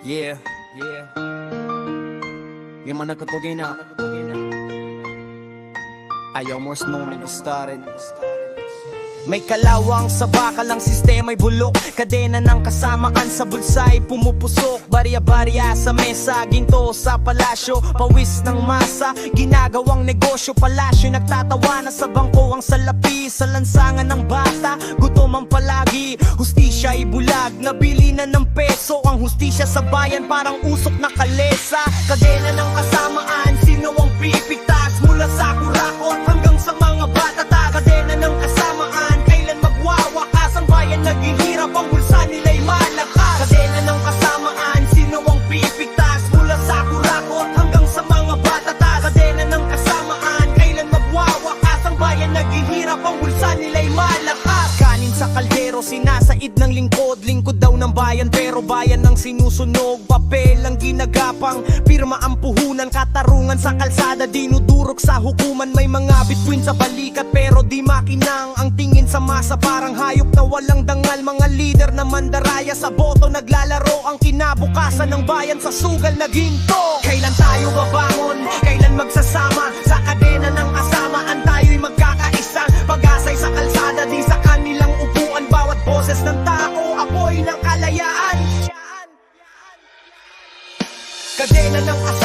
Yeah, yeah. Yung mga nagkatugay na ayaw mo snowing started. May kalawang sa bakal ang sistema'y bulok. Kadena ng kasamaan sa bulsa'y pumupusok. Barya-barya sa mesa, ginto sa palasyo. Pawis ng masa, ginagawang negosyo. Palasyo nagtatawa na sa bangko ang salapi. Sa lansangan ng bata, gutom ang palagi. Hustisya'y bulag, nabili na ng peso. Ang hustisya sa bayan parang usok na kalesa. Kadena ng kasamaan, sino ang pipigtas? Mula sa kurakot hanggang sa mga batata. Kadena ng kasamaan, kailan magwawakas? Ang bayan naghihirap, ang bulsa nila'y malakas. Kadena ng kasamaan, sino ang pipigtas? Mula sa kurakot hanggang sa mga batata. Kadena ng kasamaan, kailan magwawakas? Ang bayan naghihirap, ang bulsa nila'y malakas. Kanin sa kaldero, sinasaid ng lingkod. Lingkod daw ng bayan, pero bayan ang sinusunog. Papel ang ginagapang, pirma ang puhunan. Katarungan sa kalsada, dinudurog sa hukuman. May mga bituin sa balikat, pero di makinang. Ang tingin sa masa parang hayop na walang dangal. Mga leader na mandaraya sa boto naglalaro. Ang kinabukasan ng bayan sa sugal na ginto. Kailan tayo babangon? Kailan magsasama? Sa kadena ng kasamaan tayo'y magkakaisa. Pag-asay sa kalsada, di sa kanilang upuan. Bawat boses ng tao, apoy ng kalayaan. Kadena ng kasamaan,